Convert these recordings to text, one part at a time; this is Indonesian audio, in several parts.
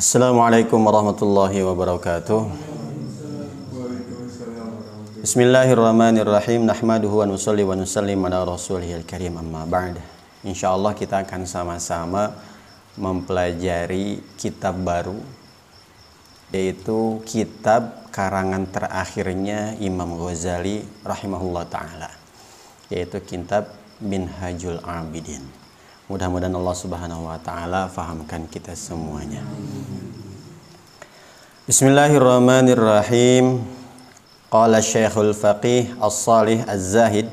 Assalamualaikum warahmatullahi wabarakatuh. Bismillahirrahmanirrahim. Nahmaduhu wa nusalli wa nusallim ala rasulihil karim, amma ba'd. Insyaallah kita akan sama-sama mempelajari kitab baru, yaitu kitab karangan terakhirnya Imam Ghazali rahimahullah ta'ala, yaitu kitab Minhajul Abidin. Mudah-mudahan Allah subhanahu wa ta'ala fahamkan kita semuanya. Bismillahirrahmanirrahim. Qala Syekhul Faqih As-Salih Az-Zahid,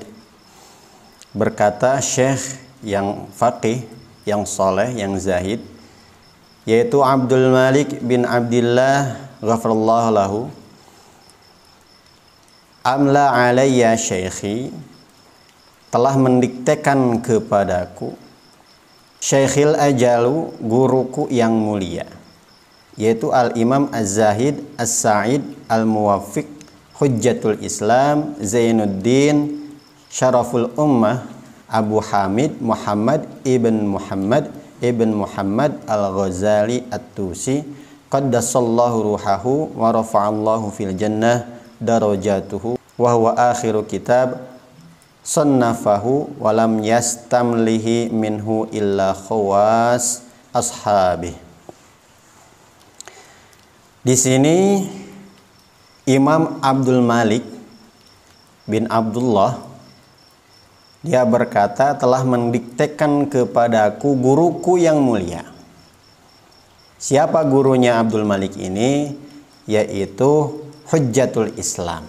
berkata Syekh yang faqih, yang soleh, yang zahid, yaitu Abdul Malik bin Abdillah ghafarallahu lahu, amla alayya syekhi, telah mendiktekan kepadaku Syekhil Ajalu, guruku yang mulia, yaitu Al-Imam Az-Zahid As-Sa'id Al-Muwaffiq Hujjatul Islam Zainuddin Syaraful Ummah Abu Hamid Muhammad ibn Muhammad Al-Ghazali At-Tusi qaddasallahu ruhahu wa rafa'allahu fil jannah darajatuhu wa huwa akhiru kitab sannafahu walam yastamlihi minhu illa khawas ashabi. Di sini Imam Abdul Malik bin Abdullah, dia berkata, telah mendiktekan kepadaku guruku yang mulia. Siapa gurunya Abdul Malik ini? Yaitu Hujjatul Islam,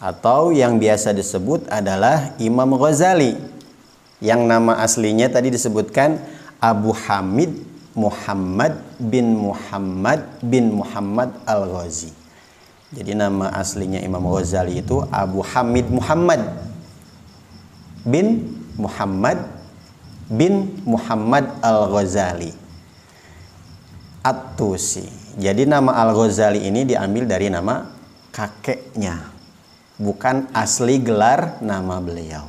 atau yang biasa disebut adalah Imam Ghazali, yang nama aslinya tadi disebutkan Abu Hamid Muhammad bin Muhammad Al-Ghazi. Jadi nama aslinya Imam Ghazali itu Abu Hamid Muhammad bin Muhammad Al-Ghazali At-Tusi. Jadi nama Al-Ghazali ini diambil dari nama kakeknya, bukan asli gelar nama beliau.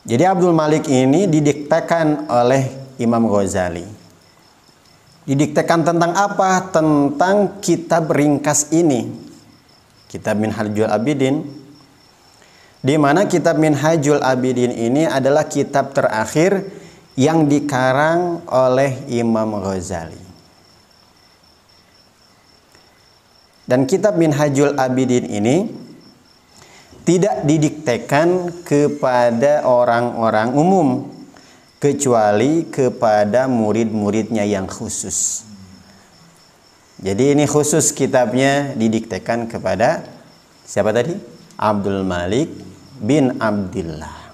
Jadi Abdul Malik ini didiktekan oleh Imam Ghazali. Didiktekan tentang apa? Tentang kitab ringkas ini, kitab Minhajul Abidin, di mana kitab Minhajul Abidin ini adalah kitab terakhir yang dikarang oleh Imam Ghazali. Dan kitab Minhajul Abidin ini tidak didiktekan kepada orang-orang umum, kecuali kepada murid-muridnya yang khusus. Jadi ini khusus kitabnya didiktekan kepada siapa tadi? Abdul Malik bin Abdillah.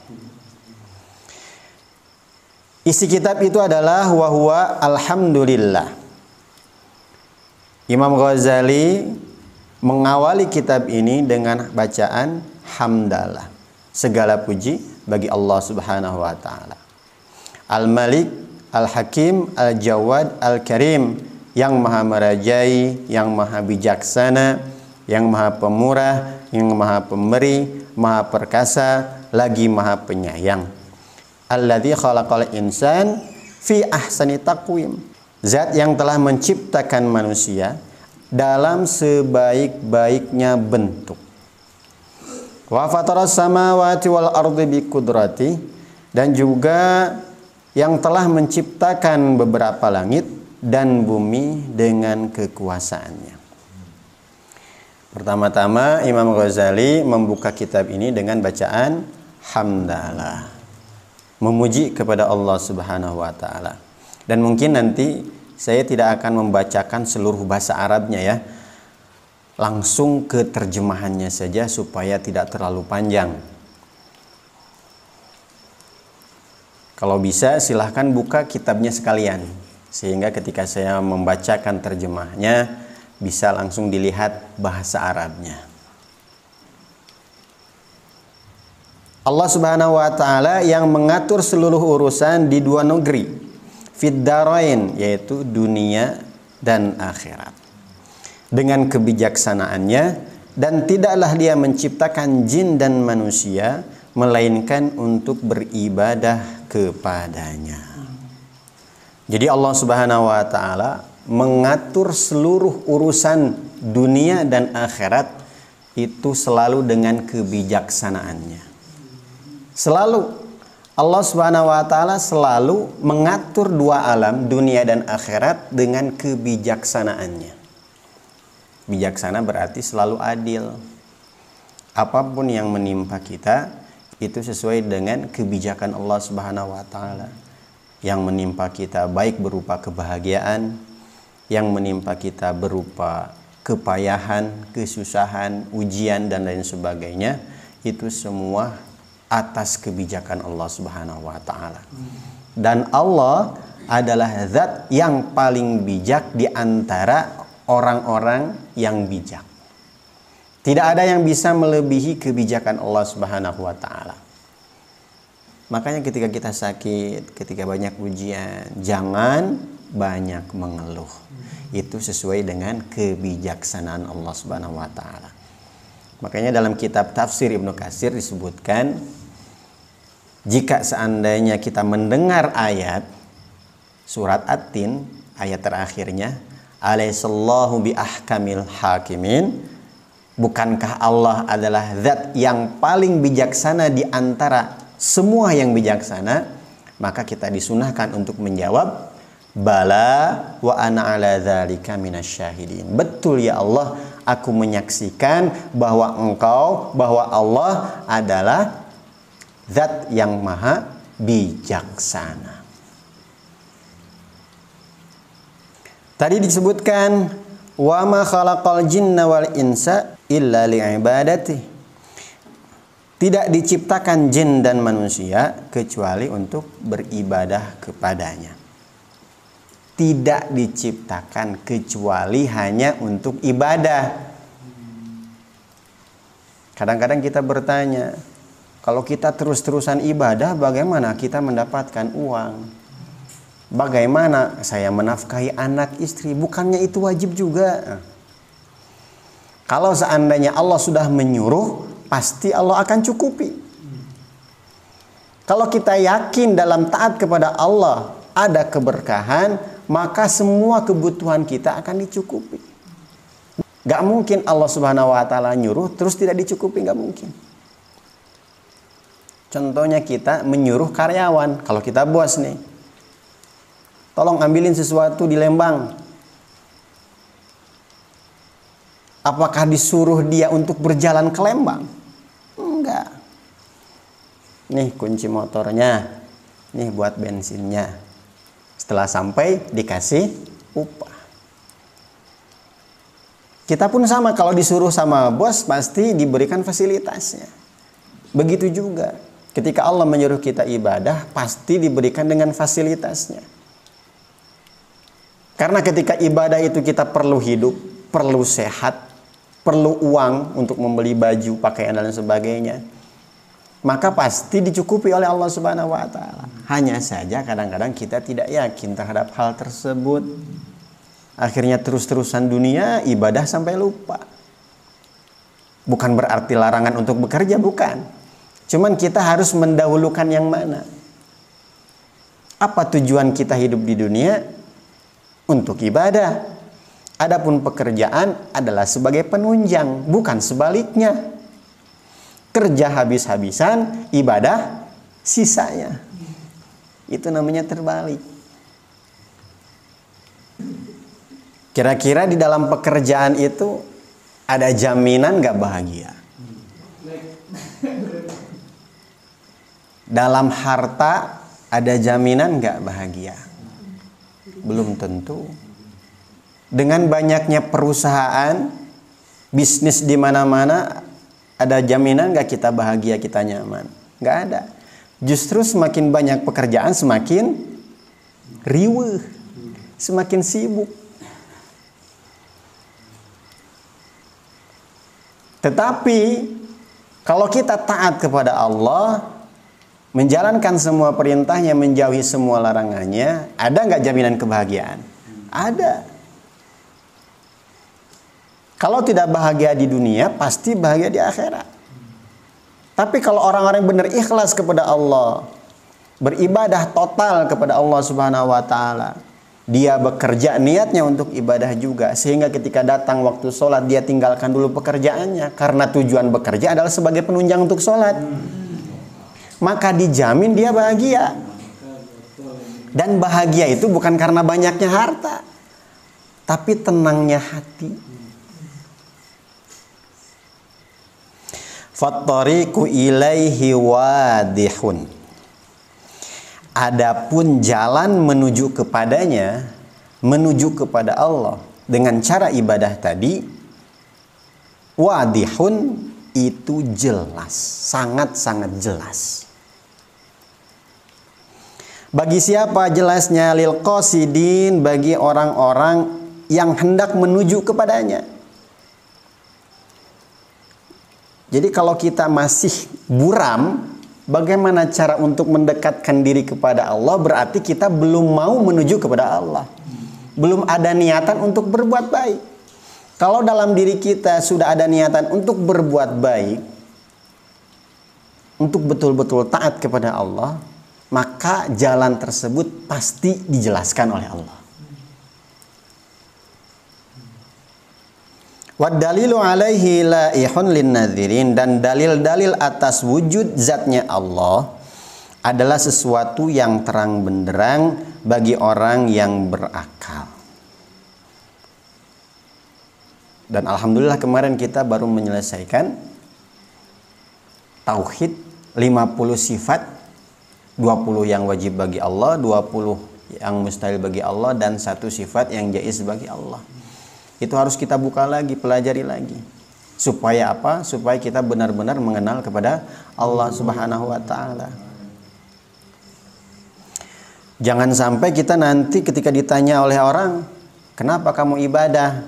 Isi kitab itu adalah wahwa alhamdulillah. Imam Ghazali mengawali kitab ini dengan bacaan hamdalah, segala puji bagi Allah Subhanahu wa taala. Al-Malik, Al-Hakim, Al-Jawad, Al-Karim, yang maha merajai, yang maha bijaksana, yang maha pemurah, yang maha pemberi, maha perkasa, lagi maha penyayang. Alladzi khalaqal insan fi ahsani taqwim. Zat yang telah menciptakan manusia dalam sebaik-baiknya bentuk. Wa fataras samawati wal ardi bi qudrati, dan juga yang telah menciptakan beberapa langit dan bumi dengan kekuasaannya. Pertama-tama Imam Ghazali membuka kitab ini dengan bacaan hamdalah, memuji kepada Allah Subhanahu wa taala. Dan mungkin nanti saya tidak akan membacakan seluruh bahasa Arabnya ya. Langsung ke terjemahannya saja supaya tidak terlalu panjang. Kalau bisa silahkan buka kitabnya sekalian, sehingga ketika saya membacakan terjemahnya bisa langsung dilihat bahasa Arabnya. Allah Subhanahu wa taala yang mengatur seluruh urusan di dua negeri, fid darain, yaitu dunia dan akhirat, dengan kebijaksanaannya, dan tidaklah dia menciptakan jin dan manusia melainkan untuk beribadah kepadanya. Jadi Allah Subhanahu wa taala mengatur seluruh urusan dunia dan akhirat itu selalu dengan kebijaksanaannya. Selalu Allah Subhanahu wa taala selalu mengatur dua alam, dunia dan akhirat, dengan kebijaksanaannya. Bijaksana berarti selalu adil. Apapun yang menimpa kita itu sesuai dengan kebijakan Allah Subhanahu wa taala. Yang menimpa kita baik berupa kebahagiaan, yang menimpa kita berupa kepayahan, kesusahan, ujian dan lain sebagainya, itu semua atas kebijakan Allah Subhanahu wa taala. Dan Allah adalah zat yang paling bijak di antara orang-orang yang bijak. Tidak ada yang bisa melebihi kebijakan Allah Subhanahu wa taala. Makanya ketika kita sakit, ketika banyak ujian, jangan banyak mengeluh. Itu sesuai dengan kebijaksanaan Allah Subhanahu wa taala. Makanya dalam kitab tafsir Ibnu Katsir disebutkan, jika seandainya kita mendengar ayat surat At-Tin, ayat terakhirnya, alaihissallahu bi ahkamil hakimin, bukankah Allah adalah zat yang paling bijaksana di antara semua yang bijaksana, maka kita disunahkan untuk menjawab, bala wa ana ala dzalika minasyahidin. Betul ya Allah, aku menyaksikan bahwa Allah adalah zat yang maha bijaksana. Tadi disebutkan wa ma khalaqal jinna wal insa illa li'ibadati. Tidak diciptakan jin dan manusia kecuali untuk beribadah kepadanya. Tidak diciptakan kecuali hanya untuk ibadah. Kadang-kadang kita bertanya, kalau kita terus-terusan ibadah, bagaimana kita mendapatkan uang? Bagaimana saya menafkahi anak istri? Bukannya itu wajib juga? Kalau seandainya Allah sudah menyuruh, pasti Allah akan cukupi. Kalau kita yakin dalam taat kepada Allah ada keberkahan, maka semua kebutuhan kita akan dicukupi. Gak mungkin Allah Subhanahu wa taala nyuruh terus tidak dicukupi, gak mungkin. Contohnya kita menyuruh karyawan, kalau kita bos nih, tolong ambilin sesuatu di Lembang. Apakah disuruh dia untuk berjalan ke Lembang? Enggak. Nih kunci motornya, nih buat bensinnya. Setelah sampai dikasih upah. Kita pun sama, kalau disuruh sama bos pasti diberikan fasilitasnya. Begitu juga ketika Allah menyuruh kita ibadah, pasti diberikan dengan fasilitasnya. Karena ketika ibadah itu kita perlu hidup, perlu sehat, perlu uang untuk membeli baju, pakaian dan sebagainya, maka pasti dicukupi oleh Allah Subhanahu wa taala. Hanya saja kadang-kadang kita tidak yakin terhadap hal tersebut. Akhirnya terus-terusan dunia, ibadah sampai lupa. Bukan berarti larangan untuk bekerja, bukan. Cuman kita harus mendahulukan yang mana. Apa tujuan kita hidup di dunia? Untuk ibadah. Adapun pekerjaan adalah sebagai penunjang, bukan sebaliknya. Kerja habis-habisan, ibadah sisanya. Itu namanya terbalik. Kira-kira di dalam pekerjaan itu ada jaminan gak bahagia? Dalam harta ada jaminan gak bahagia? Belum tentu. Dengan banyaknya perusahaan, bisnis di mana-mana, ada jaminan gak kita bahagia, kita nyaman? Gak ada. Justru semakin banyak pekerjaan, semakin riweuh, semakin sibuk. Tetapi kalau kita taat kepada Allah, menjalankan semua perintahnya, menjauhi semua larangannya, ada nggak jaminan kebahagiaan? Ada. Kalau tidak bahagia di dunia, pasti bahagia di akhirat. Tapi kalau orang-orang benar ikhlas kepada Allah, beribadah total kepada Allah Subhanahu wa taala, Dia bekerja niatnya untuk ibadah juga, sehingga ketika datang waktu sholat dia tinggalkan dulu pekerjaannya karena tujuan bekerja adalah sebagai penunjang untuk sholat. Maka dijamin dia bahagia. Dan bahagia itu bukan karena banyaknya harta, tapi tenangnya hati. Fattariqu ilaihi wadihun. Adapun jalan menuju kepadanya, menuju kepada Allah dengan cara ibadah tadi, wadihun, itu jelas, sangat-sangat jelas. Bagi siapa jelasnya? Lil qasidin, bagi orang-orang yang hendak menuju kepadanya. Jadi kalau kita masih buram, bagaimana cara untuk mendekatkan diri kepada Allah? Berarti kita belum mau menuju kepada Allah. Belum ada niatan untuk berbuat baik. Kalau dalam diri kita sudah ada niatan untuk berbuat baik, untuk betul-betul taat kepada Allah, maka jalan tersebut pasti dijelaskan oleh Allah. Waddalilu alaihi laihun linnadhirin, dan dalil-dalil atas wujud zatnya Allah adalah sesuatu yang terang benderang bagi orang yang berakal. Dan alhamdulillah kemarin kita baru menyelesaikan tauhid 50 sifat, 20 yang wajib bagi Allah, 20 yang mustahil bagi Allah, dan 1 sifat yang jaiz bagi Allah. Itu harus kita buka lagi, pelajari lagi. Supaya apa? Supaya kita benar-benar mengenal kepada Allah Subhanahu wa Ta'ala. Jangan sampai kita nanti ketika ditanya oleh orang, kenapa kamu ibadah?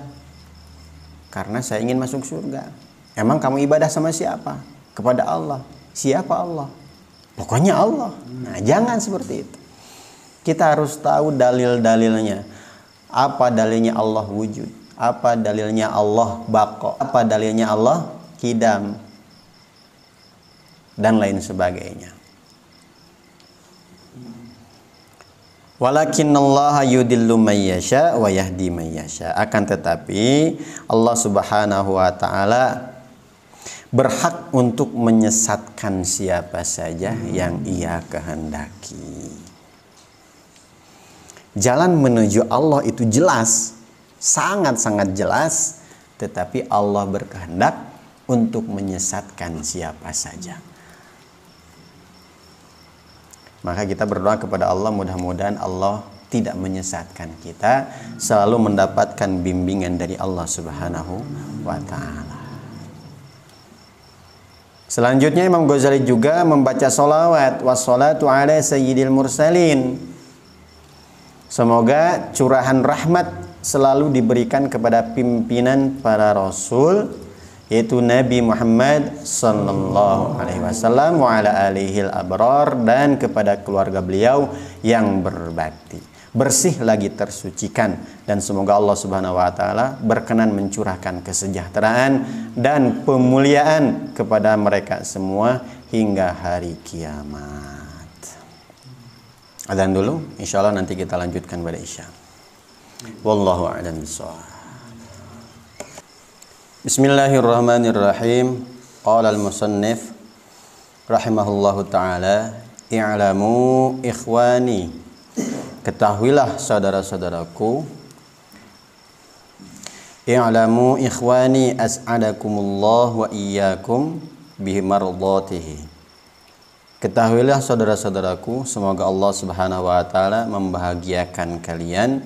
Karena saya ingin masuk surga. Emang kamu ibadah sama siapa? Kepada Allah. Siapa Allah? Pokoknya Allah. Nah, jangan seperti itu. Kita harus tahu dalil-dalilnya. Apa dalilnya Allah wujud? Apa dalilnya Allah baqa? Apa dalilnya Allah qidam? Dan lain sebagainya. Walakinallaha yudillu may yasha wa yahdi may yasha. Akan tetapi Allah Subhanahu wa Ta'ala berhak untuk menyesatkan siapa saja yang Ia kehendaki. Jalan menuju Allah itu jelas, sangat-sangat jelas, tetapi Allah berkehendak untuk menyesatkan siapa saja. Maka kita berdoa kepada Allah, mudah-mudahan Allah tidak menyesatkan kita, selalu mendapatkan bimbingan dari Allah Subhanahu wa Ta'ala. Selanjutnya Imam Ghazali juga membaca sholawat, wassalatu ala sayyidil mursalin. Semoga curahan rahmat selalu diberikan kepada pimpinan para rasul, yaitu Nabi Muhammad sallallahu alaihi wasallam wa ala alihil abrar, dan kepada keluarga beliau yang berbakti, bersih lagi tersucikan, dan semoga Allah Subhanahu wa Ta'ala berkenan mencurahkan kesejahteraan dan pemuliaan kepada mereka semua hingga hari kiamat. Adzan dulu, insyaallah nanti kita lanjutkan pada Isya. Wallahu a'lam bishawab. Bismillahirrahmanirrahim. Qala al-musannif rahimahullahu ta'ala, i'lamu ikhwani, ketahuilah saudara-saudaraku, i'lamu ikhwani as'adakumullah wa iyyakum bimardatihi. Ketahuilah saudara-saudaraku, semoga Allah Subhanahu wa Ta'ala membahagiakan kalian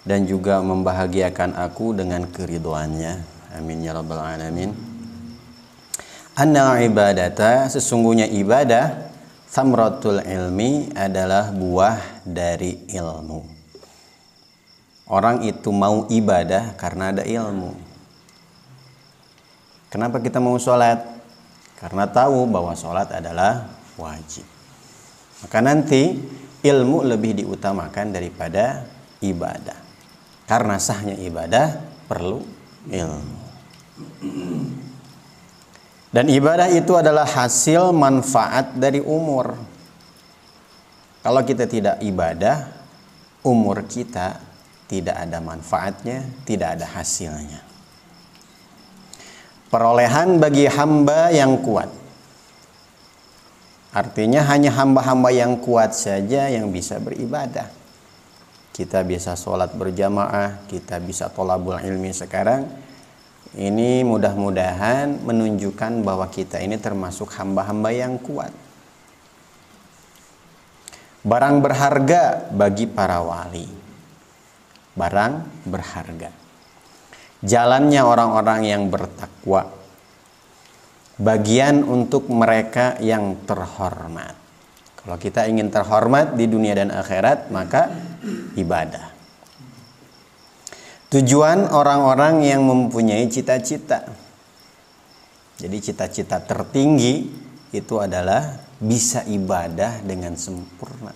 dan juga membahagiakan aku dengan keridhoannya. Amin ya rabbal alamin. Anna ibadata, sesungguhnya ibadah, thamratul ilmi, adalah buah dari ilmu. Orang itu mau ibadah karena ada ilmu. Kenapa kita mau sholat? Karena tahu bahwa sholat adalah wajib. Maka nanti ilmu lebih diutamakan daripada ibadah. Karena sahnya ibadah perlu ilmu. Dan ibadah itu adalah hasil manfaat dari umur. Kalau kita tidak ibadah, umur kita tidak ada manfaatnya, tidak ada hasilnya. Perolehan bagi hamba yang kuat. Artinya hanya hamba-hamba yang kuat saja yang bisa beribadah. Kita bisa sholat berjamaah, kita bisa tholabul ilmi sekarang. Ini mudah-mudahan menunjukkan bahwa kita ini termasuk hamba-hamba yang kuat. Barang berharga bagi para wali. Barang berharga. Jalannya orang-orang yang bertakwa. Bagian untuk mereka yang terhormat. Kalau kita ingin terhormat di dunia dan akhirat, maka ibadah. Tujuan orang-orang yang mempunyai cita-cita. Jadi cita-cita tertinggi itu adalah bisa ibadah dengan sempurna.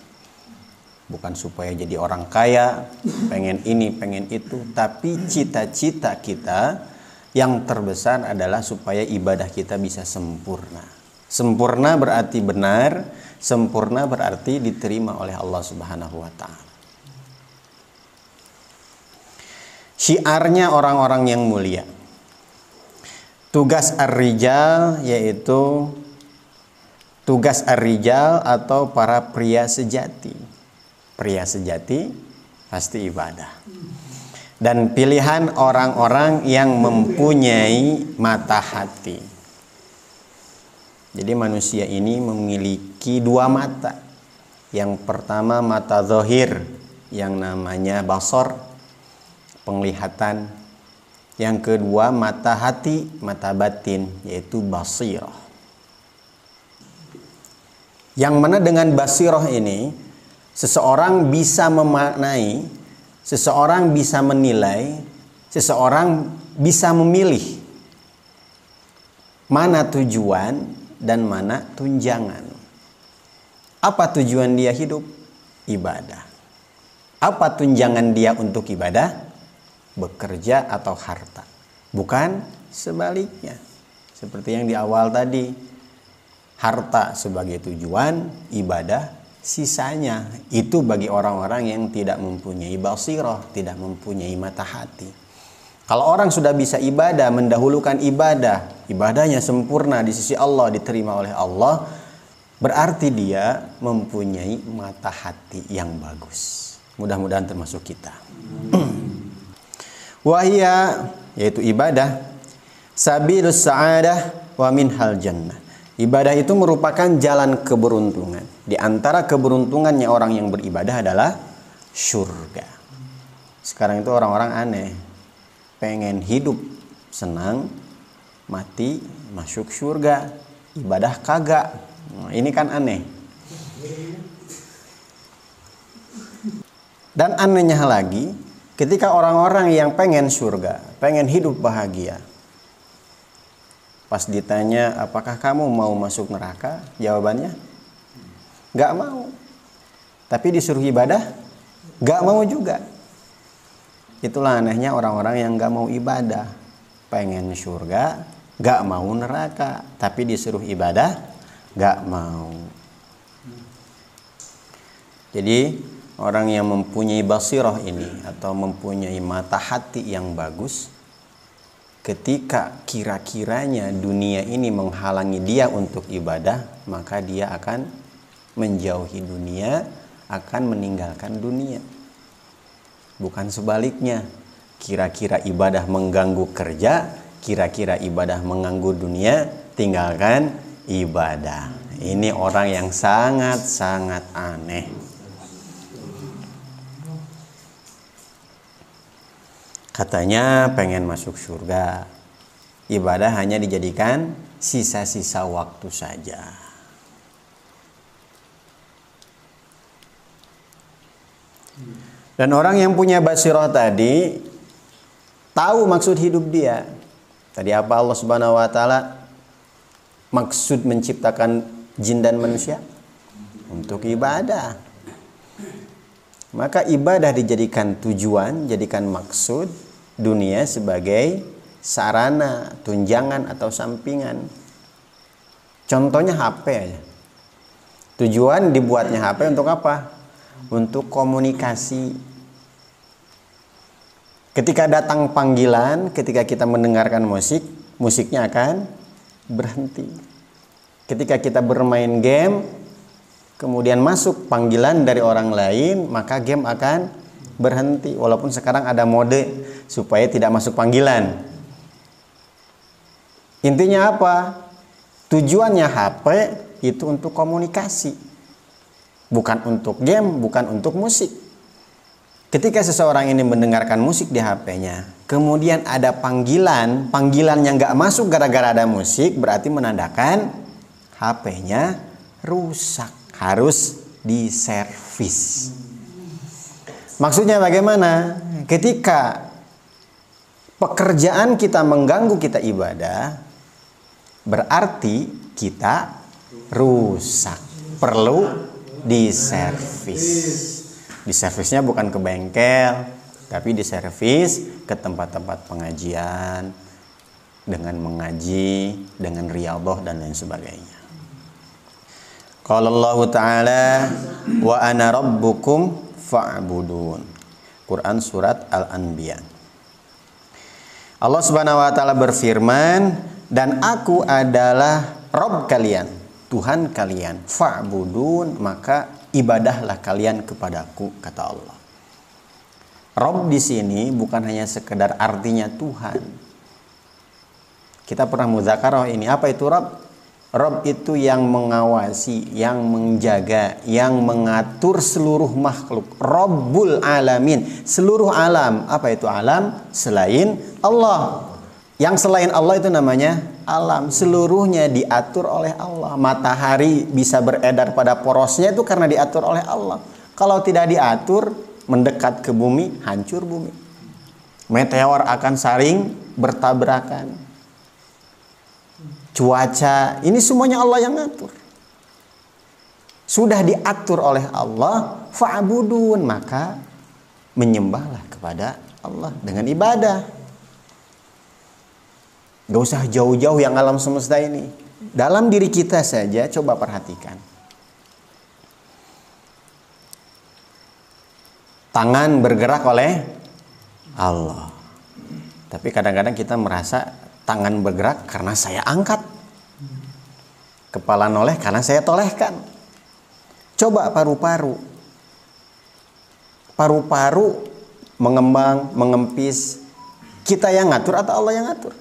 Bukan supaya jadi orang kaya, pengen ini, pengen itu. Tapi cita-cita kita yang terbesar adalah supaya ibadah kita bisa sempurna. Sempurna berarti benar, sempurna berarti diterima oleh Allah Subhanahu wa Ta'ala. Syiarnya orang-orang yang mulia. Tugas ar-rijal yaitu tugas ar-rijal atau para pria sejati. Pria sejati pasti ibadah. Dan pilihan orang-orang yang mempunyai mata hati. Jadi manusia ini memiliki dua mata. Yang pertama mata zahir yang namanya basar, penglihatan. Yang kedua mata hati, mata batin, yaitu basirah. Yang mana dengan basirah ini seseorang bisa memaknai, seseorang bisa menilai, seseorang bisa memilih mana tujuan dan mana tunjangan. Apa tujuan dia hidup? Ibadah. Apa tunjangan dia untuk ibadah? Bekerja atau harta. Bukan sebaliknya. Seperti yang di awal tadi. Harta sebagai tujuan, ibadah sisanya. Itu bagi orang-orang yang tidak mempunyai basirah, tidak mempunyai mata hati. Kalau orang sudah bisa ibadah, mendahulukan ibadah, ibadahnya sempurna di sisi Allah, diterima oleh Allah, berarti dia mempunyai mata hati yang bagus. Mudah-mudahan termasuk kita. Wahia, yaitu ibadah, sabilus sa'adah wa minhal jannah. Ibadah itu merupakan jalan keberuntungan. Di antara keberuntungannya orang yang beribadah adalah surga. Sekarang itu orang-orang aneh. Pengen hidup senang, mati masuk surga. Ibadah kagak. Nah, ini kan aneh. Dan anehnya lagi, ketika orang-orang yang pengen surga, pengen hidup bahagia, pas ditanya, apakah kamu mau masuk neraka? Jawabannya, gak mau. Tapi disuruh ibadah, gak mau juga. Itulah anehnya orang-orang yang gak mau ibadah. Pengen surga, gak mau neraka. Tapi disuruh ibadah, gak mau. Jadi orang yang mempunyai basirah ini atau mempunyai mata hati yang bagus, ketika kira-kiranya dunia ini menghalangi dia untuk ibadah, maka dia akan menjauhi dunia, akan meninggalkan dunia. Bukan sebaliknya, kira-kira ibadah mengganggu kerja, kira-kira ibadah mengganggu dunia, tinggalkan ibadah. Ini orang yang sangat-sangat aneh. Katanya pengen masuk surga. Ibadah hanya dijadikan sisa-sisa waktu saja. Dan orang yang punya basirah tadi tahu maksud hidup dia. Tadi apa Allah Subhanahu wa taala maksud menciptakan jin dan manusia? Untuk ibadah. Maka ibadah dijadikan tujuan, jadikan maksud. Dunia sebagai sarana, tunjangan atau sampingan. Contohnya HP aja. Tujuan dibuatnya HP untuk apa? Untuk komunikasi. Ketika datang panggilan, ketika kita mendengarkan musik, musiknya akan berhenti. Ketika kita bermain game, kemudian masuk panggilan dari orang lain, maka game akan berhenti. Walaupun sekarang ada mode supaya tidak masuk panggilan. Intinya apa? Tujuannya HP itu untuk komunikasi. Bukan untuk game, bukan untuk musik. Ketika seseorang ini mendengarkan musik di HP-nya, kemudian ada panggilannya nggak masuk gara-gara ada musik, berarti menandakan HP-nya rusak, harus diservis. Maksudnya bagaimana? Ketika pekerjaan kita mengganggu kita ibadah, berarti kita rusak, perlu diservis. Diservisnya bukan ke bengkel, tapi diservis ke tempat-tempat pengajian dengan mengaji, dengan riyadhah dan lain sebagainya. Qala Allah Ta'ala wa ana rabbukum fa'budun. Quran surat Al-Anbiya. Allah Subhanahu wa taala berfirman, dan aku adalah Rabb kalian, Tuhan kalian. Fa'budun, maka ibadahlah kalian kepadaku, kata Allah. Rabb di sini bukan hanya sekedar artinya Tuhan. Kita pernah mudzakarah ini. Apa itu Rabb? Rabb itu yang mengawasi, yang menjaga, yang mengatur seluruh makhluk. Rabbul alamin, seluruh alam. Apa itu alam? Selain Allah. Yang selain Allah itu namanya alam. Seluruhnya diatur oleh Allah. Matahari bisa beredar pada porosnya itu karena diatur oleh Allah. Kalau tidak diatur, mendekat ke bumi, hancur bumi. Meteor akan saling bertabrakan. Cuaca, ini semuanya Allah yang ngatur. Sudah diatur oleh Allah, fa'budun, maka menyembahlah kepada Allah dengan ibadah. Gak usah jauh-jauh yang alam semesta ini. Dalam diri kita saja, coba perhatikan. Tangan bergerak oleh Allah. Tapi kadang-kadang kita merasa tangan bergerak karena saya angkat. Kepala noleh karena saya tolehkan. Coba paru-paru. Paru-paru mengembang, mengempis. Kita yang ngatur atau Allah yang ngatur?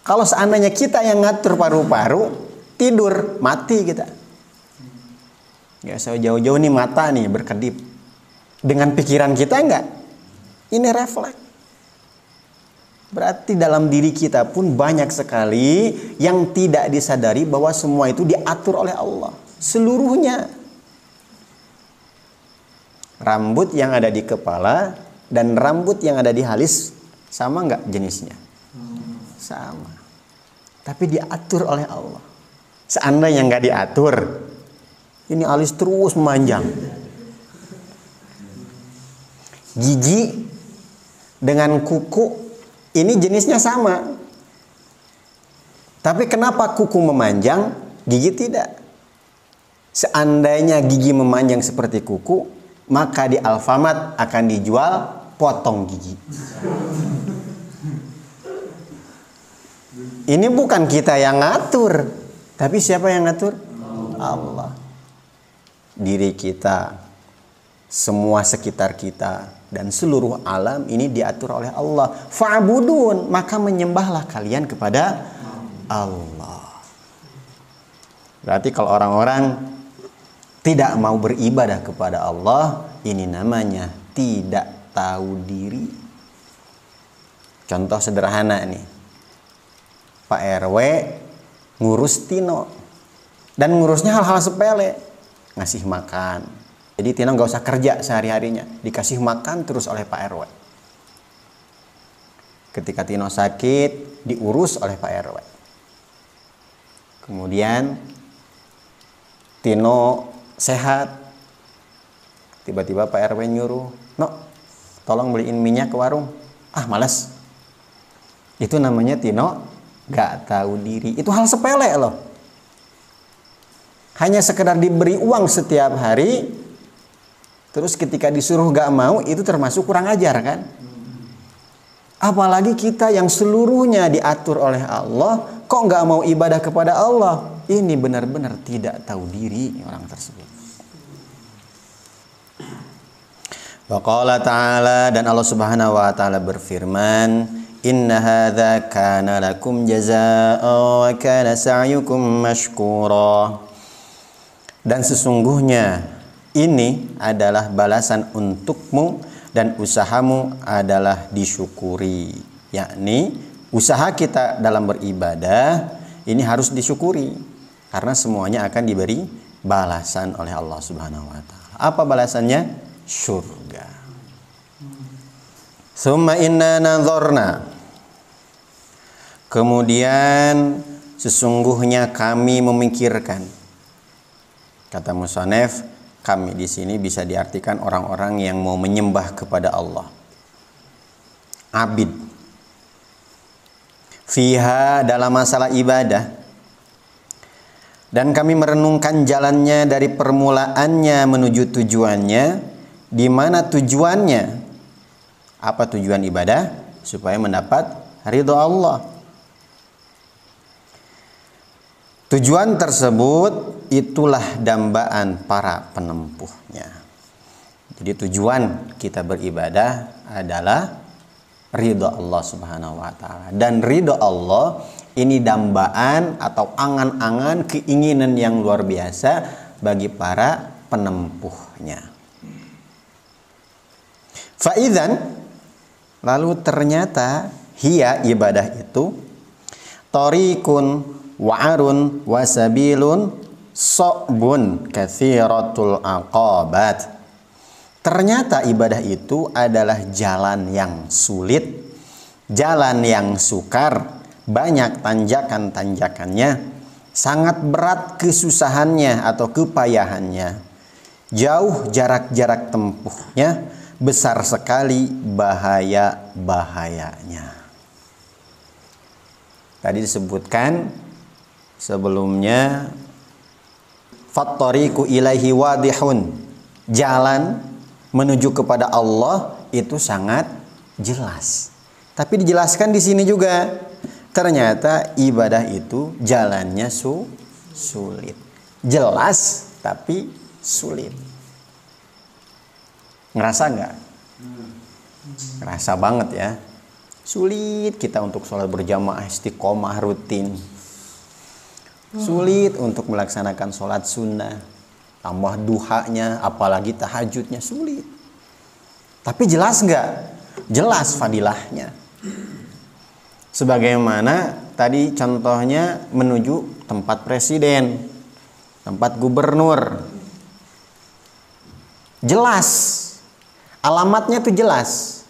Kalau seandainya kita yang ngatur paru-paru, tidur, mati kita. Gak usah jauh-jauh nih mata nih berkedip. Dengan pikiran kita enggak? Ini refleks. Berarti dalam diri kita pun banyak sekali yang tidak disadari bahwa semua itu diatur oleh Allah. Seluruhnya. Rambut yang ada di kepala dan rambut yang ada di alis sama enggak jenisnya? Sama. Tapi diatur oleh Allah. Seandainya nggak diatur, ini alis terus memanjang. Gigi dengan kuku, ini jenisnya sama. Tapi kenapa kuku memanjang, gigi tidak? Seandainya gigi memanjang seperti kuku, maka di Alfamart akan dijual potong gigi. Ini bukan kita yang ngatur, tapi siapa yang ngatur? Allah. Diri kita, semua sekitar kita, dan seluruh alam ini diatur oleh Allah. Fa'budun, maka menyembahlah kalian kepada Allah. Berarti kalau orang-orang tidak mau beribadah kepada Allah, ini namanya tidak tahu diri. Contoh sederhana nih. Pak RW ngurus Tino. Dan ngurusnya hal-hal sepele. Ngasih makan. Jadi Tino gak usah kerja sehari-harinya. Dikasih makan terus oleh Pak RW. Ketika Tino sakit, diurus oleh Pak RW. Kemudian Tino sehat. Tiba-tiba Pak RW nyuruh, "No, tolong beliin minyak ke warung." Ah, malas. Itu namanya Tino gak tahu diri. Itu hal sepele loh. Hanya sekedar diberi uang setiap hari, terus ketika disuruh gak mau, itu termasuk kurang ajar kan? Apalagi kita yang seluruhnya diatur oleh Allah, kok nggak mau ibadah kepada Allah? Ini benar-benar tidak tahu diri orang tersebut. Wa qala ta'ala, dan Allah Subhanahu wa taala berfirman, "Inna hadza kana lakum jazaa'a wa kana sa'yukum mashkura." Dan sesungguhnya ini adalah balasan untukmu dan usahamu adalah disyukuri. Yakni usaha kita dalam beribadah ini harus disyukuri, karena semuanya akan diberi balasan oleh Allah Subhanahu wa taala. Apa balasannya? Surga. Summa inna nadharna. Kemudian sesungguhnya kami memikirkan. Kata musannif, kami di sini bisa diartikan orang-orang yang mau menyembah kepada Allah. Abid. Fiha, dalam masalah ibadah. Dan kami merenungkan jalannya dari permulaannya menuju tujuannya. Di mana tujuannya? Apa tujuan ibadah? Supaya mendapat ridho Allah. Tujuan tersebut itulah dambaan para penempuhnya. Jadi tujuan kita beribadah adalah ridho Allah Subhanahu wa taala. Dan ridho Allah ini dambaan atau angan-angan keinginan yang luar biasa bagi para penempuhnya. Faizan, lalu ternyata hiya, ibadah itu, tariqun wa'arun wasabilun so'bun kathiratul aqabat. Ternyata ibadah itu adalah jalan yang sulit, jalan yang sukar, banyak tanjakan-tanjakannya, sangat berat kesusahannya atau kepayahannya, jauh jarak-jarak tempuhnya, besar sekali bahaya-bahayanya. Tadi disebutkan sebelumnya, fattariqu ilaihi wadihun, jalan menuju kepada Allah itu sangat jelas. Tapi dijelaskan di sini juga, ternyata ibadah itu jalannya sulit. Jelas tapi sulit. Ngerasa nggak? Ngerasa banget ya. Sulit kita untuk sholat berjamaah istiqomah rutin. Sulit untuk melaksanakan sholat sunnah. Tambah duhanya, apalagi tahajudnya, sulit. Tapi jelas nggak? Jelas fadilahnya. Sebagaimana tadi contohnya menuju tempat presiden, tempat gubernur. Jelas. Alamatnya itu jelas.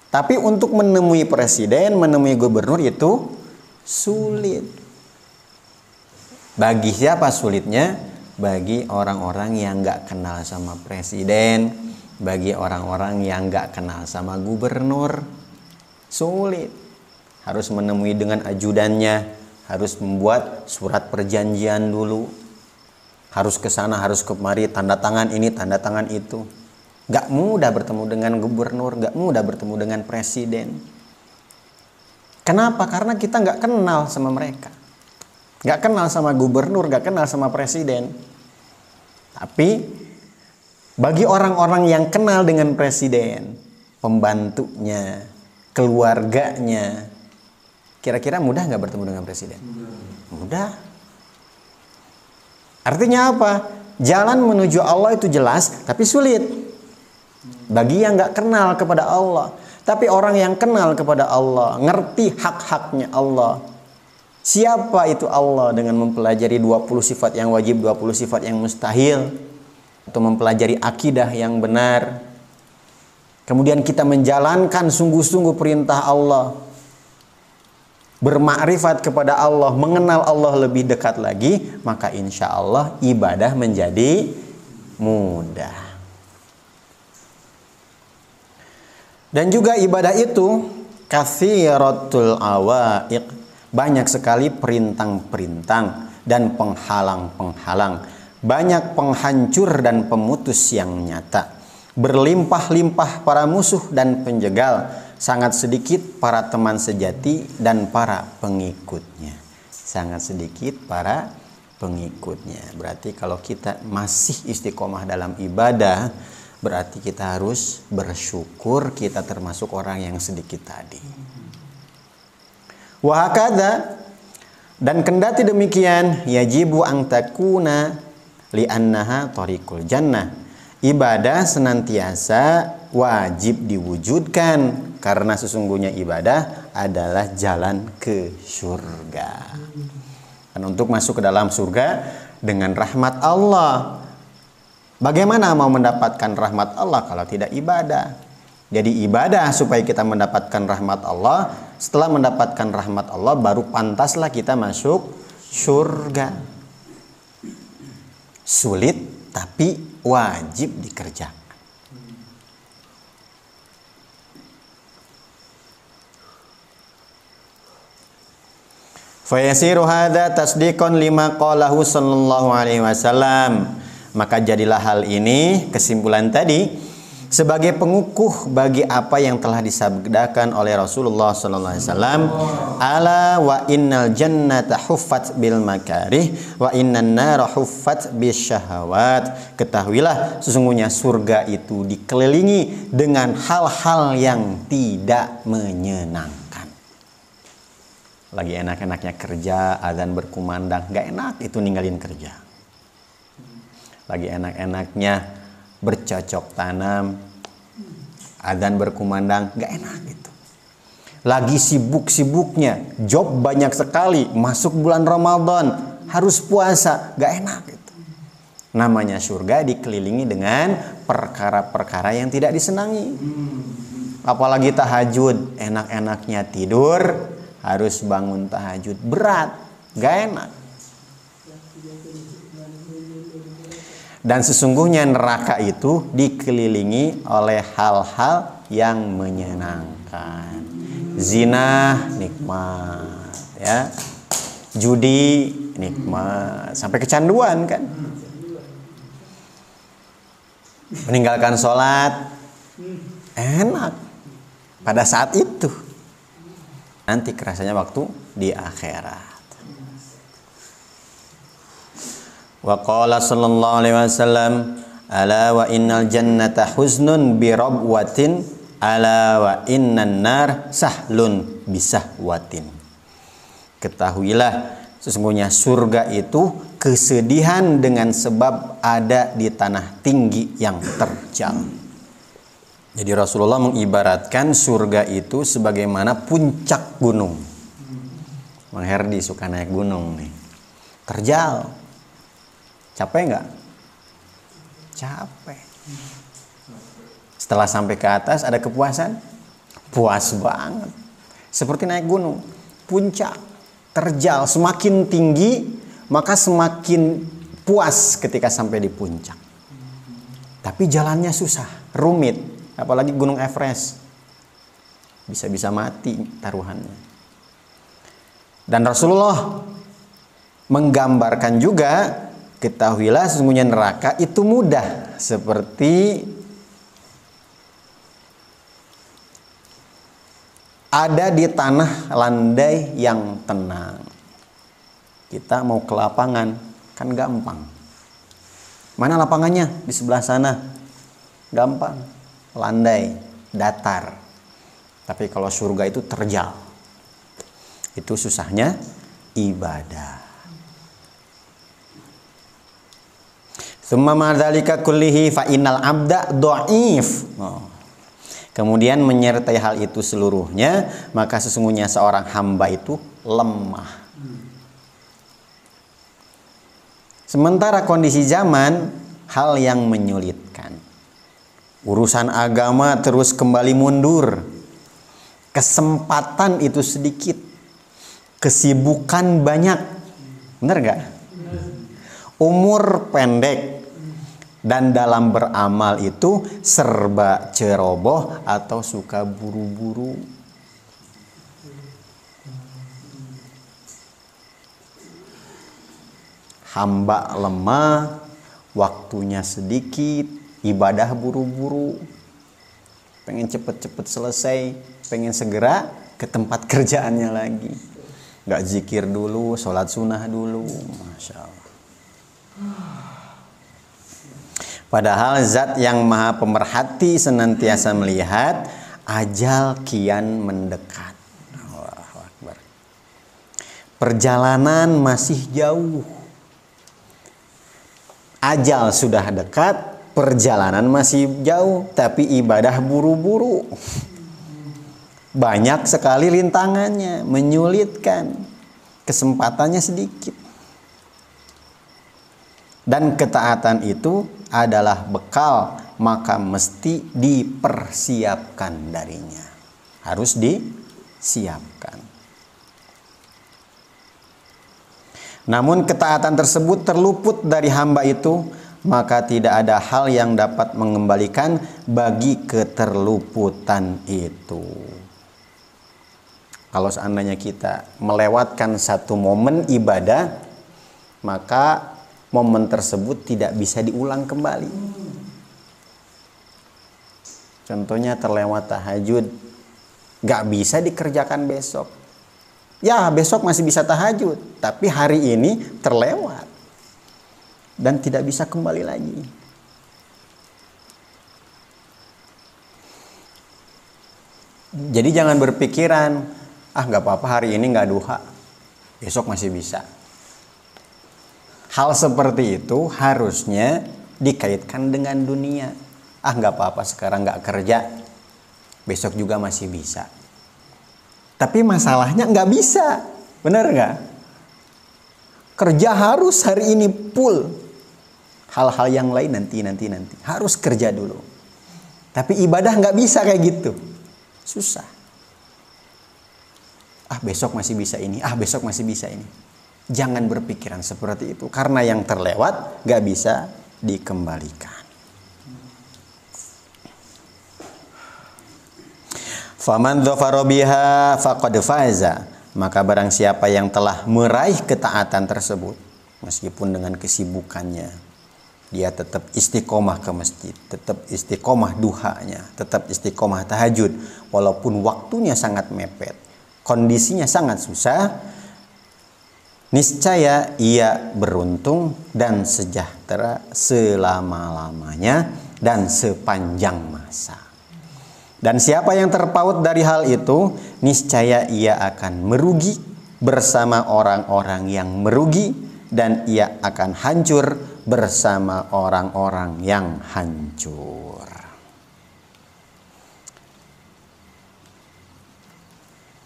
Tapi untuk menemui presiden, menemui gubernur itu sulit. Bagi siapa sulitnya? Bagi orang-orang yang gak kenal sama presiden, bagi orang-orang yang gak kenal sama gubernur, sulit. Harus menemui dengan ajudannya, harus membuat surat perjanjian dulu. Harus ke sana, harus kemari, tanda tangan ini, tanda tangan itu. Gak mudah bertemu dengan gubernur, gak mudah bertemu dengan presiden. Kenapa? Karena kita gak kenal sama mereka. Gak kenal sama gubernur, gak kenal sama presiden. Tapi bagi orang-orang yang kenal dengan presiden, pembantunya, keluarganya, kira-kira mudah gak bertemu dengan presiden? Mudah. Artinya apa? Jalan menuju Allah itu jelas, tapi sulit. Bagi yang gak kenal kepada Allah. Tapi orang yang kenal kepada Allah, ngerti hak-haknya Allah. Siapa itu Allah dengan mempelajari 20 sifat yang wajib, 20 sifat yang mustahil. Atau mempelajari akidah yang benar. Kemudian kita menjalankan sungguh-sungguh perintah Allah. Bermakrifat kepada Allah, mengenal Allah lebih dekat lagi. Maka insya Allah ibadah menjadi mudah. Dan juga ibadah itu katsiratul awaiq, banyak sekali perintang-perintang dan penghalang-penghalang, banyak penghancur dan pemutus yang nyata, berlimpah-limpah para musuh dan penjegal, sangat sedikit para teman sejati dan para pengikutnya. Sangat sedikit para pengikutnya. Berarti kalau kita masih istiqomah dalam ibadah, berarti kita harus bersyukur kita termasuk orang yang sedikit tadi. Wa hakadha, dan kendati demikian, yajibu an takuna li'annaha thariqul jannah. Ibadah senantiasa wajib diwujudkan karena sesungguhnya ibadah adalah jalan ke surga. Dan untuk masuk ke dalam surga dengan rahmat Allah. Bagaimana mau mendapatkan rahmat Allah kalau tidak ibadah? Jadi ibadah supaya kita mendapatkan rahmat Allah. Setelah mendapatkan rahmat Allah baru pantaslah kita masuk surga. Sulit tapi wajib dikerjakan. Fayasiru hadza tasdiqan lima qalahu sallallahu alaihi wasallam. Maka jadilah hal ini, kesimpulan tadi, sebagai pengukuh bagi apa yang telah disabdakan oleh Rasulullah sallallahu alaihi wasallam, ala wa innal jannata huffat bil makarih wa innan nara huffat bis syahawat. Ketahuilah sesungguhnya surga itu dikelilingi dengan hal-hal yang tidak menyenangkan. Lagi enak-enaknya kerja, azan berkumandang, gak enak itu ninggalin kerja. Lagi enak-enaknya bercocok tanam, azan berkumandang, gak enak gitu. Lagi sibuk-sibuknya, job banyak sekali, masuk bulan Ramadan, harus puasa, gak enak gitu. Namanya surga dikelilingi dengan perkara-perkara yang tidak disenangi. Apalagi tahajud, enak-enaknya tidur, harus bangun tahajud, berat, gak enak. Dan sesungguhnya neraka itu dikelilingi oleh hal-hal yang menyenangkan. Zina nikmat, ya. Judi nikmat, sampai kecanduan kan. Meninggalkan sholat enak pada saat itu. Nanti kerasanya waktu di akhirat. Wa qala sallallahu alaihi wasallam, ala wa innal jannata huznun bi rabwatin, ala wa innan nar sahlun bisahwatin. Ketahuilah sesungguhnya surga itu kesedihan dengan sebab ada di tanah tinggi yang terjal. Jadi Rasulullah mengibaratkan surga itu sebagaimana puncak gunung. Bang Herdi suka naik gunung nih. Terjal. Capek nggak? Capek. Setelah sampai ke atas ada kepuasan? Puas banget. Seperti naik gunung. Puncak. Terjal. Semakin tinggi maka semakin puas ketika sampai di puncak. Tapi jalannya susah. Rumit. Apalagi Gunung Everest, bisa-bisa mati taruhannya. Dan Rasulullah menggambarkan juga, ketahuilah sesungguhnya neraka itu mudah seperti ada di tanah landai yang tenang. Kita mau ke lapangan kan gampang. Mana lapangannya? Di sebelah sana. Gampang. Landai, datar. Tapi kalau surga itu terjal. Itu susahnya ibadah. Tsumma ma'dzalika kullihi fa innal abda dhaif. Kemudian menyertai hal itu seluruhnya, maka sesungguhnya seorang hamba itu lemah. Sementara kondisi zaman hal yang menyulitkan. Urusan agama terus kembali mundur. Kesempatan itu sedikit. Kesibukan banyak. Benar gak? Umur pendek. Dan dalam beramal itu serba ceroboh atau suka buru-buru. Hamba lemah, waktunya sedikit, ibadah buru-buru. pengen cepet-cepet selesai, pengen segera ke tempat kerjaannya lagi. Nggak zikir dulu, sholat sunnah dulu, Masya Allah. Padahal zat yang maha pemerhati senantiasa melihat ajal kian mendekat. Allahu Akbar. Perjalanan masih jauh. Ajal sudah dekat, perjalanan masih jauh, tapi ibadah buru-buru. Banyak sekali rintangannya, menyulitkan, kesempatannya sedikit. Dan ketaatan itu adalah bekal, maka mesti dipersiapkan darinya. Harus disiapkan. Namun ketaatan tersebut terluput dari hamba itu, maka tidak ada hal yang dapat mengembalikan bagi keterluputan itu. Kalau seandainya kita melewatkan satu momen ibadah, maka momen tersebut tidak bisa diulang kembali. Contohnya terlewat tahajud, gak bisa dikerjakan besok. Ya besok masih bisa tahajud, tapi hari ini terlewat dan tidak bisa kembali lagi. Jadi jangan berpikiran, gak apa-apa hari ini gak duha, besok masih bisa. Hal seperti itu harusnya dikaitkan dengan dunia. Gak apa-apa sekarang gak kerja, besok juga masih bisa. Tapi masalahnya nggak bisa, benar nggak? Kerja harus hari ini full. Hal-hal yang lain nanti harus kerja dulu. Tapi ibadah nggak bisa kayak gitu, susah. Besok masih bisa ini, besok masih bisa ini. Jangan berpikiran seperti itu, karena yang terlewat nggak bisa dikembalikan. Faman dzafara biha faqad faza, maka barang siapa yang telah meraih ketaatan tersebut meskipun dengan kesibukannya, dia tetap istiqomah ke masjid, tetap istiqomah duhanya, tetap istiqomah tahajud walaupun waktunya sangat mepet, kondisinya sangat susah, niscaya ia beruntung dan sejahtera selama-lamanya dan sepanjang masa. Dan siapa yang terpaut dari hal itu, niscaya ia akan merugi bersama orang-orang yang merugi, dan ia akan hancur bersama orang-orang yang hancur.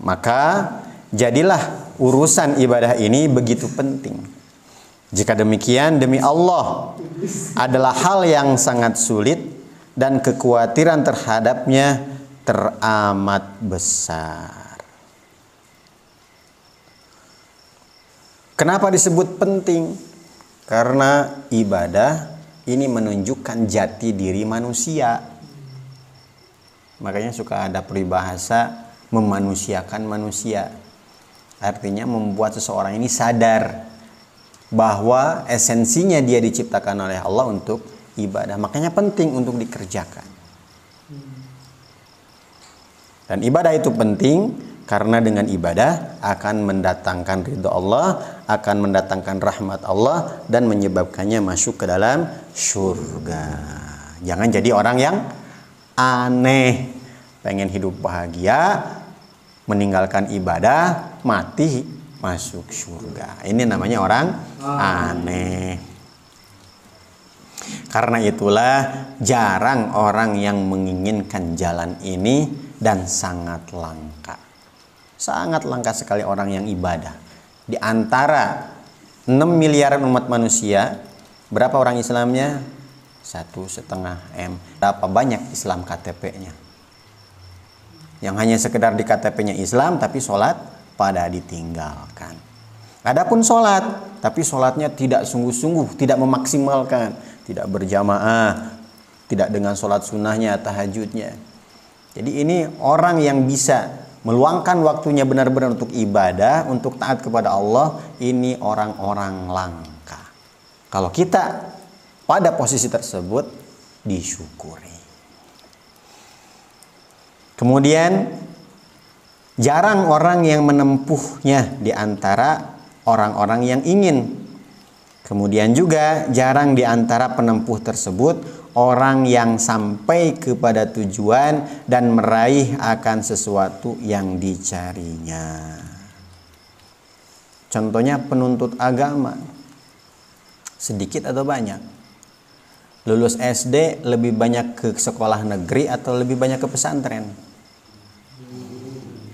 Maka jadilah urusan ibadah ini begitu penting. Jika demikian, demi Allah adalah hal yang sangat sulit dan kekhawatiran terhadapnya teramat besar. Kenapa disebut penting? Karena ibadah ini menunjukkan jati diri manusia. Makanya suka ada peribahasa memanusiakan manusia. Artinya membuat seseorang ini sadar bahwa esensinya dia diciptakan oleh Allah untuk ibadah. Makanya penting untuk dikerjakan. Dan ibadah itu penting karena dengan ibadah akan mendatangkan ridha Allah, akan mendatangkan rahmat Allah, dan menyebabkannya masuk ke dalam surga. Jangan jadi orang yang aneh, pengen hidup bahagia, meninggalkan ibadah, mati masuk surga. Ini namanya orang aneh. Karena itulah jarang orang yang menginginkan jalan ini dan sangat langka. Sangat langka sekali orang yang ibadah. Di antara 6 miliaran umat manusia, berapa orang Islamnya? 1,5 M. Berapa banyak Islam KTP-nya? Yang hanya sekedar di KTP-nya Islam, tapi sholat pada ditinggalkan. Adapun sholat, tapi sholatnya tidak sungguh-sungguh, tidak memaksimalkan, tidak berjamaah, tidak dengan sholat sunnahnya, tahajudnya. Jadi ini orang yang bisa meluangkan waktunya benar-benar untuk ibadah, untuk taat kepada Allah, ini orang-orang langka. Kalau kita pada posisi tersebut, disyukuri. Kemudian jarang orang yang menempuhnya di antara orang-orang yang ingin. Kemudian juga jarang di antara penempuh tersebut orang yang sampai kepada tujuan dan meraih akan sesuatu yang dicarinya. Contohnya penuntut agama, sedikit atau banyak? Lulus SD lebih banyak ke sekolah negeri atau lebih banyak ke pesantren?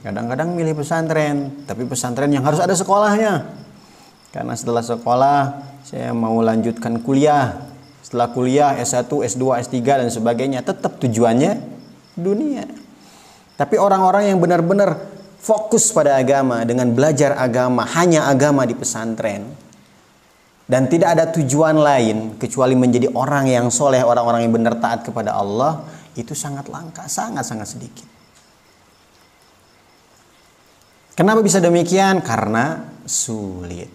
Kadang-kadang milih pesantren, tapi pesantren yang harus ada sekolahnya. Karena setelah sekolah saya mau lanjutkan kuliah. Setelah kuliah S1, S2, S3 dan sebagainya, tetap tujuannya dunia. Tapi orang-orang yang benar-benar fokus pada agama dengan belajar agama, hanya agama di pesantren, dan tidak ada tujuan lain kecuali menjadi orang yang soleh, orang-orang yang benar taat kepada Allah, itu sangat langka, sangat-sangat sedikit. Kenapa bisa demikian? Karena sulit.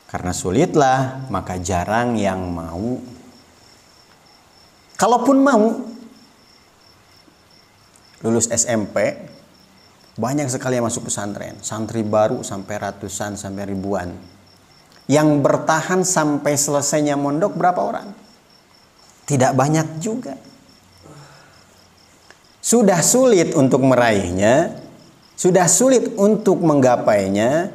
Karena sulitlah, maka jarang yang mau. Kalaupun mau, lulus SMP, banyak sekali yang masuk pesantren. Santri baru sampai ratusan, sampai ribuan. Yang bertahan sampai selesainya mondok berapa orang? Tidak banyak juga. Sudah sulit untuk meraihnya, sudah sulit untuk menggapainya,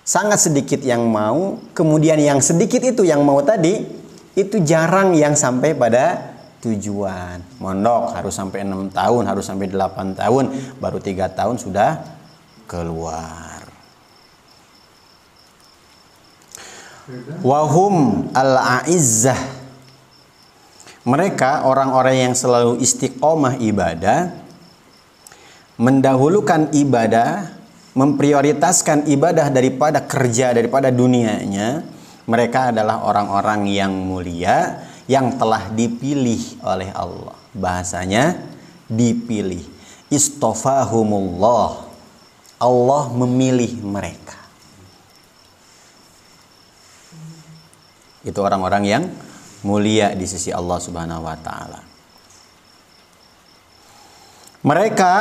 sangat sedikit yang mau. Kemudian yang sedikit itu yang mau tadi, itu jarang yang sampai pada tujuan. Mondok harus sampai 6 tahun, harus sampai 8 tahun, baru 3 tahun sudah keluar. Wahum al-a'izzah, mereka orang-orang yang selalu istiqomah ibadah, mendahulukan ibadah, memprioritaskan ibadah daripada kerja, daripada dunianya. Mereka adalah orang-orang yang mulia, yang telah dipilih oleh Allah. Bahasanya dipilih. Istofahumullah, Allah memilih mereka. Itu orang-orang yang mulia di sisi Allah Subhanahu wa taala. Mereka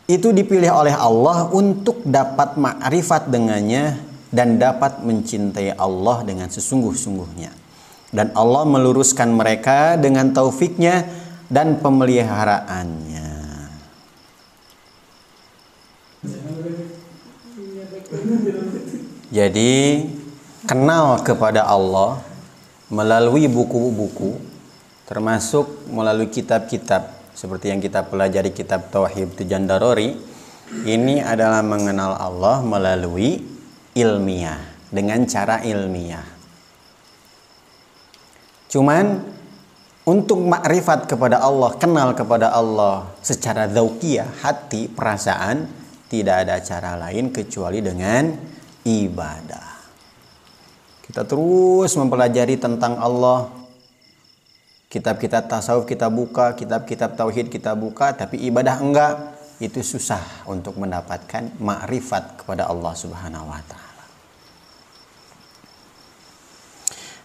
itu dipilih oleh Allah untuk dapat makrifat dengannya dan dapat mencintai Allah dengan sesungguh-sungguhnya. Dan Allah meluruskan mereka dengan taufiknya dan pemeliharaannya. Jadi kenal kepada Allah melalui buku-buku, termasuk melalui kitab-kitab seperti yang kita pelajari, kitab Tauhid Tujan Darori. Ini adalah mengenal Allah melalui ilmiah, dengan cara ilmiah. Cuman untuk makrifat kepada Allah, kenal kepada Allah secara dzauqiyah, hati, perasaan, tidak ada cara lain kecuali dengan ibadah. Kita terus mempelajari tentang Allah. Kitab-kitab tasawuf kita buka, kitab-kitab tauhid kita buka, tapi ibadah enggak. Itu susah untuk mendapatkan makrifat kepada Allah Subhanahu wa taala.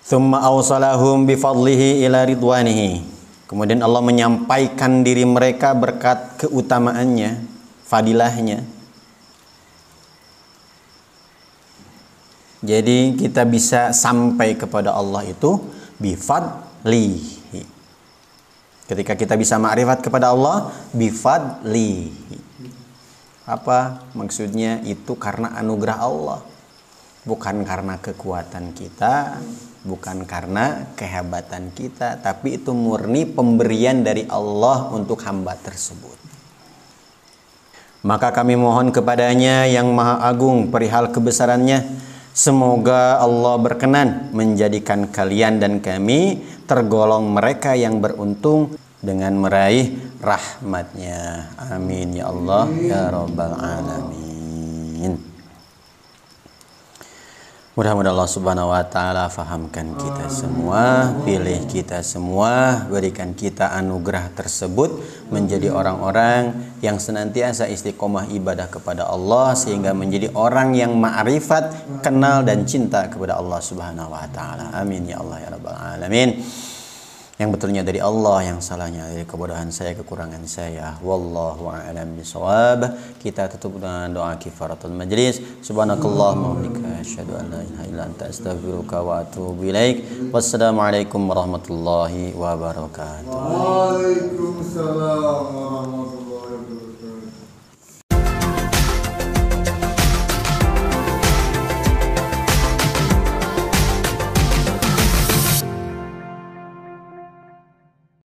Tsumma awsalahum bifadlihi ila ridwanihi. Kemudian Allah menyampaikan diri mereka berkat keutamaannya, fadilahnya. Jadi kita bisa sampai kepada Allah itu bifadlihi. Ketika kita bisa ma'rifat kepada Allah bifadlihi. Apa maksudnya? Itu karena anugerah Allah. Bukan karena kekuatan kita, bukan karena kehebatan kita, tapi itu murni pemberian dari Allah untuk hamba tersebut. Maka kami mohon kepadanya yang maha agung perihal kebesarannya, semoga Allah berkenan menjadikan kalian dan kami tergolong mereka yang beruntung dengan meraih rahmatnya. Amin ya Allah ya Rabbal Alamin. Mudah-mudahan Allah Subhanahu wa taala fahamkan kita semua, pilih kita semua, berikan kita anugerah tersebut menjadi orang-orang yang senantiasa istiqomah ibadah kepada Allah sehingga menjadi orang yang ma'rifat, kenal dan cinta kepada Allah Subhanahu wa taala. Amin ya Allah ya Rabbal Alamin. yang betulnya dari Allah, yang salahnya dari kebodohan saya, kekurangan saya. Wallahu a'lam bishawab. Kita tutup dengan doa kifaratul majlis. Subhanakallahumma wa bihamdika asyhadu an la ilaha illa anta astaghfiruka wa atubu ilaik. Wassalamualaikum warahmatullahi wabarakatuh. Waalaikumsalam warahmatullahi wabarakatuh.